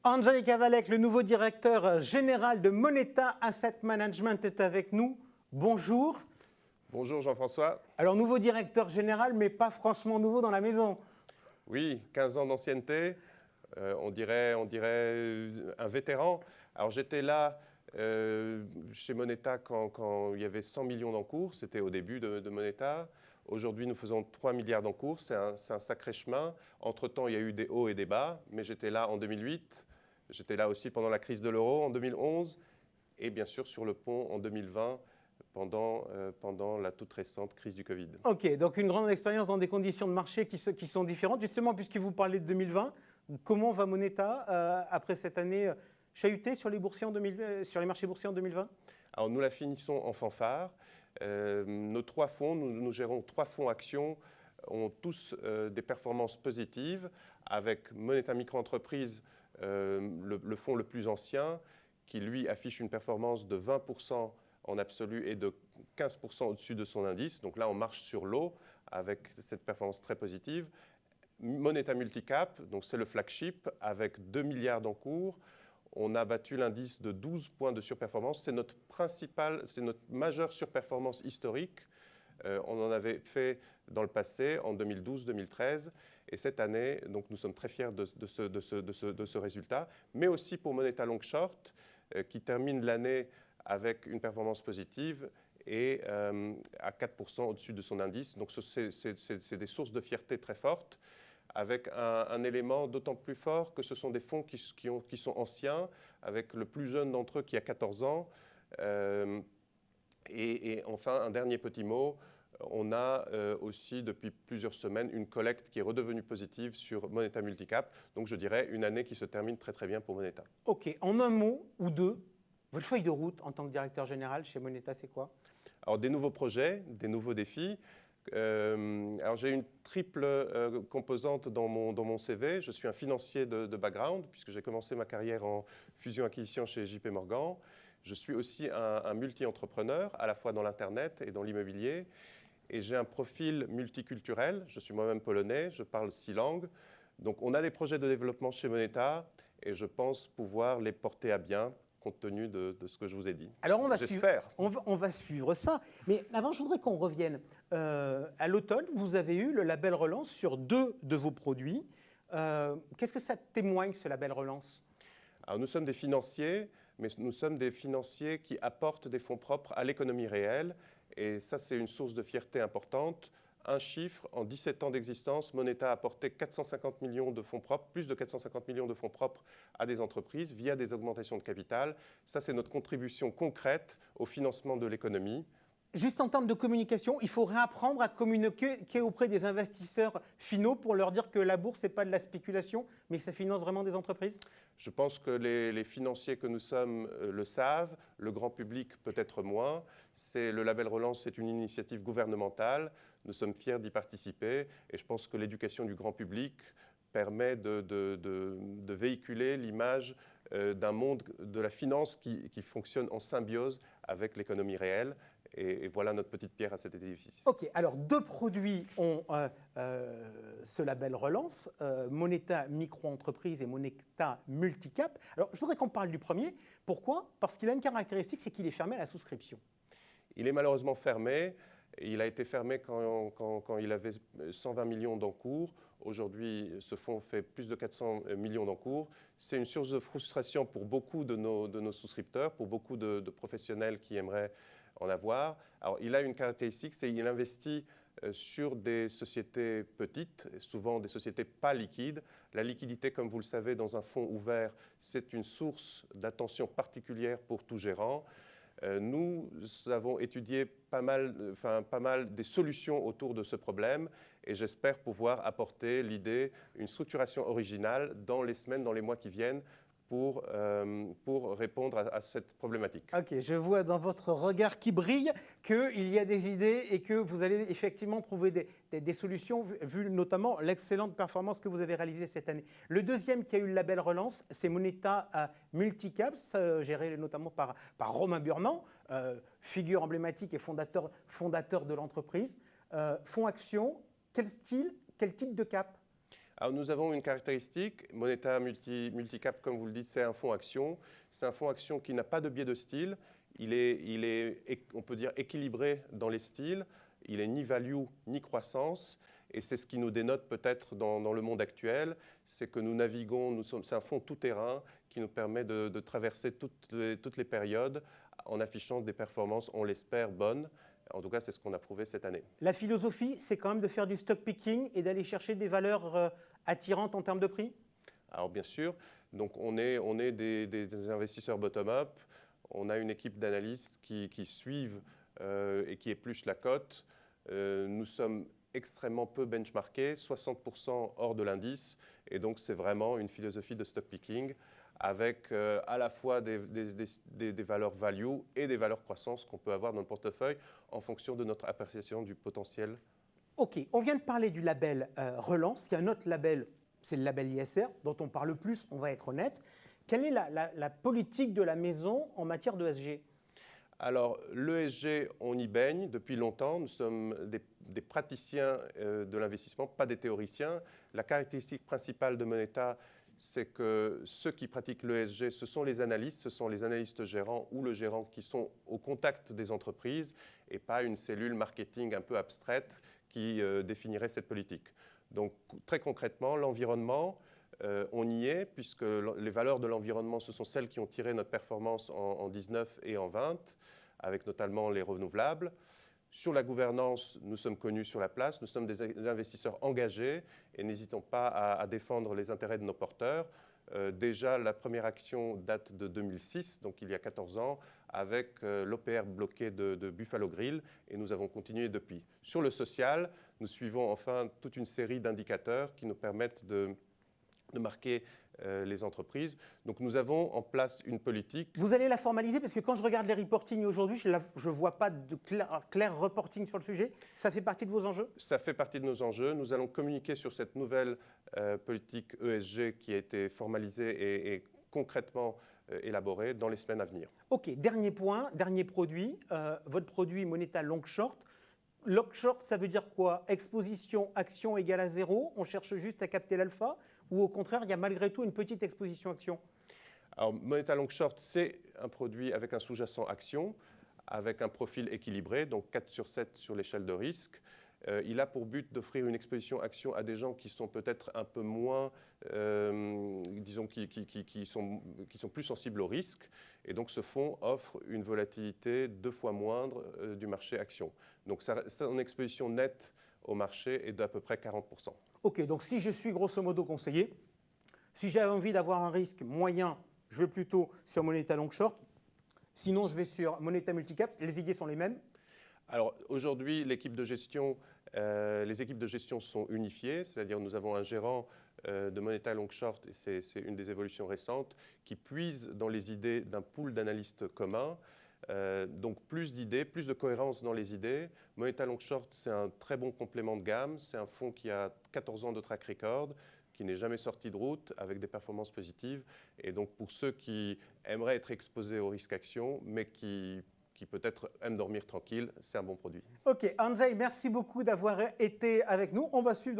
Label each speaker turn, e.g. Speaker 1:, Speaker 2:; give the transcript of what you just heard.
Speaker 1: Andrzej Kawalek, le nouveau directeur général de Moneta Asset Management, est avec nous. Bonjour.
Speaker 2: Bonjour Jean-François.
Speaker 1: Alors, nouveau directeur général, mais pas franchement nouveau dans la maison.
Speaker 2: Oui, 15 ans d'ancienneté, on dirait un vétéran. Alors j'étais là chez Moneta quand il y avait 100 millions d'encours, c'était au début de Moneta. Aujourd'hui, nous faisons 3 milliards d'encours, c'est un sacré chemin. Entre-temps, il y a eu des hauts et des bas, mais j'étais là en 2008, j'étais là aussi pendant la crise de l'euro en 2011, et bien sûr sur le pont en 2020, pendant la toute récente crise du Covid.
Speaker 1: Ok, donc une grande expérience dans des conditions de marché qui sont différentes. Justement, puisque vous parlez de 2020, comment va Moneta après cette année chahutée sur les marchés boursiers en 2020?
Speaker 2: Alors nous la finissons en fanfare. Nos 3 fonds, nous gérons 3 fonds actions, ont tous des performances positives, avec Moneta Micro-Entreprise, le fonds le plus ancien, qui lui affiche une performance de 20% en absolu et de 15% au-dessus de son indice. Donc là, on marche sur l'eau avec cette performance très positive. Moneta Multicap, donc c'est le flagship, avec 2 milliards d'encours. On a battu l'indice de 12 points de surperformance. C'est notre majeure surperformance historique. On en avait fait dans le passé, en 2012-2013. Et cette année, donc, nous sommes très fiers de ce résultat. Mais aussi pour Moneta Long Short, qui termine l'année avec une performance positive et à 4% au-dessus de son indice. Donc c'est des sources de fierté très fortes, avec un élément d'autant plus fort que ce sont des fonds qui sont anciens, avec le plus jeune d'entre eux qui a 14 ans. Et enfin, un dernier petit mot, on a aussi depuis plusieurs semaines une collecte qui est redevenue positive sur Moneta Multicap. Donc je dirais une année qui se termine très très bien pour Moneta.
Speaker 1: Ok, en un mot ou deux, votre feuille de route en tant que directeur général chez Moneta, c'est quoi?
Speaker 2: Alors des nouveaux projets, des nouveaux défis. Alors j'ai une triple composante dans mon CV. Je suis un financier de background, puisque j'ai commencé ma carrière en fusion-acquisition chez JP Morgan. Je suis aussi un multi-entrepreneur, à la fois dans l'Internet et dans l'immobilier. Et j'ai un profil multiculturel. Je suis moi-même polonais, je parle 6 langues. Donc on a des projets de développement chez Moneta et je pense pouvoir les porter à bien, compte tenu de ce que je vous ai dit.
Speaker 1: Alors
Speaker 2: j'espère.
Speaker 1: On va suivre ça. Mais avant, je voudrais qu'on revienne. À l'automne, vous avez eu le label Relance sur 2 de vos produits. Qu'est-ce que ça témoigne, ce label Relance?
Speaker 2: Alors, nous sommes des financiers, mais nous sommes des financiers qui apportent des fonds propres à l'économie réelle. Et ça, c'est une source de fierté importante. Un chiffre, en 17 ans d'existence, Moneta a apporté 450 millions de fonds propres, plus de 450 millions de fonds propres à des entreprises via des augmentations de capital. Ça, c'est notre contribution concrète au financement de l'économie.
Speaker 1: Juste en termes de communication, il faut réapprendre à communiquer auprès des investisseurs finaux pour leur dire que la bourse, ce n'est pas de la spéculation, mais que ça finance vraiment des entreprises?
Speaker 2: Je pense que les financiers que nous sommes le savent, le grand public peut-être moins. Le label Relance, c'est une initiative gouvernementale. Nous sommes fiers d'y participer et je pense que l'éducation du grand public permet de véhiculer l'image d'un monde de la finance qui fonctionne en symbiose avec l'économie réelle. Et voilà notre petite pierre à cet édifice.
Speaker 1: Ok, alors 2 produits ont ce label Relance, Moneta Micro-Entreprise et Moneta Multicap. Alors je voudrais qu'on parle du premier. Pourquoi? Parce qu'il a une caractéristique, c'est qu'il est fermé à la souscription.
Speaker 2: Il est malheureusement fermé. Il a été fermé quand il avait 120 millions d'encours. Aujourd'hui, ce fonds fait plus de 400 millions d'encours. C'est une source de frustration pour beaucoup de nos souscripteurs, pour beaucoup de professionnels qui aimeraient en avoir. Alors, il a une caractéristique, c'est qu'il investit sur des sociétés petites, souvent des sociétés pas liquides. La liquidité, comme vous le savez, dans un fonds ouvert, c'est une source d'attention particulière pour tout gérant. Nous avons étudié pas mal des solutions autour de ce problème et j'espère pouvoir apporter une structuration originale dans les semaines, dans les mois qui viennent pour répondre à cette problématique.
Speaker 1: Ok, je vois dans votre regard qui brille qu'il y a des idées et que vous allez effectivement trouver des solutions, vu notamment l'excellente performance que vous avez réalisée cette année. Le deuxième qui a eu le label Relance, c'est Moneta Multicap, géré notamment par Romain Burnand, figure emblématique et fondateur de l'entreprise. Fonds action, quel style, quel type de cap?
Speaker 2: Alors, nous avons une caractéristique, Moneta Multicap, comme vous le dites, c'est un fonds action. C'est un fonds action qui n'a pas de biais de style. Il est, on peut dire, équilibré dans les styles. Il est ni value ni croissance. Et c'est ce qui nous dénote peut-être dans le monde actuel, c'est que nous naviguons, c'est un fonds tout-terrain qui nous permet de traverser toutes les périodes en affichant des performances, on l'espère, bonnes. En tout cas, c'est ce qu'on a prouvé cette année.
Speaker 1: La philosophie, c'est quand même de faire du stock picking et d'aller chercher des valeurs attirantes en termes de prix?
Speaker 2: Alors bien sûr, donc on est des investisseurs bottom-up, on a une équipe d'analystes qui suivent et qui épluchent la cote. Nous sommes extrêmement peu benchmarkés, 60% hors de l'indice, et donc c'est vraiment une philosophie de stock picking avec à la fois des valeurs value et des valeurs croissance qu'on peut avoir dans le portefeuille en fonction de notre appréciation du potentiel.
Speaker 1: Ok, on vient de parler du label Relance, il y a un autre label, c'est le label ISR, dont on parle plus, on va être honnête. Quelle est la politique de la maison en matière d'ESG?
Speaker 2: Alors, l'ESG, on y baigne depuis longtemps. Nous sommes des praticiens de l'investissement, pas des théoriciens. La caractéristique principale de Moneta, c'est que ceux qui pratiquent l'ESG, ce sont les analystes gérants ou le gérant qui sont au contact des entreprises et pas une cellule marketing un peu abstraite qui définirait cette politique. Donc, très concrètement, l'environnement, on y est, puisque les valeurs de l'environnement, ce sont celles qui ont tiré notre performance en 19 et en 20, avec notamment les renouvelables. Sur la gouvernance, nous sommes connus sur la place, nous sommes des investisseurs engagés et n'hésitons pas à défendre les intérêts de nos porteurs. Déjà, la première action date de 2006, donc il y a 14 ans, avec l'OPR bloqué de Buffalo Grill, et nous avons continué depuis. Sur le social, nous suivons enfin toute une série d'indicateurs qui nous permettent de marquer les entreprises. Donc nous avons en place une politique.
Speaker 1: Vous allez la formaliser parce que quand je regarde les reportings aujourd'hui, je ne vois pas de clair reporting sur le sujet. Ça fait partie de vos enjeux?
Speaker 2: Ça fait partie de nos enjeux. Nous allons communiquer sur cette nouvelle politique ESG qui a été formalisée et concrètement élaborée dans les semaines à venir.
Speaker 1: Ok, dernier point, dernier produit, votre produit Moneta Long Short. Long Short, ça veut dire quoi? Exposition action égale à 0, on cherche juste à capter l'alpha, ou au contraire, il y a malgré tout une petite exposition action?
Speaker 2: Alors, Moneta Long Short, c'est un produit avec un sous-jacent action, avec un profil équilibré, donc 4 sur 7 sur l'échelle de risque. Il a pour but d'offrir une exposition action à des gens qui sont peut-être un peu moins, disons, qui sont plus sensibles au risque. Et donc, ce fonds offre une volatilité 2 fois moindre du marché action. Donc, son exposition nette au marché est d'à peu près 40%.
Speaker 1: Ok, donc si je suis grosso modo conseiller, si j'ai envie d'avoir un risque moyen, je vais plutôt sur Moneta Long Short. Sinon, je vais sur Moneta Multicap. Les idées sont les mêmes?
Speaker 2: Alors aujourd'hui, les équipes de gestion sont unifiées, c'est-à-dire nous avons un gérant de Moneta Long Short, et c'est une des évolutions récentes, qui puise dans les idées d'un pool d'analystes communs. Donc plus d'idées, plus de cohérence dans les idées. Moneta Long Short, c'est un très bon complément de gamme. C'est un fonds qui a 14 ans de track record, qui n'est jamais sorti de route, avec des performances positives. Et donc pour ceux qui aimeraient être exposés au risque action, mais qui peut-être aiment dormir tranquille, c'est un bon produit.
Speaker 1: Ok, Andrzej, merci beaucoup d'avoir été avec nous. On va suivre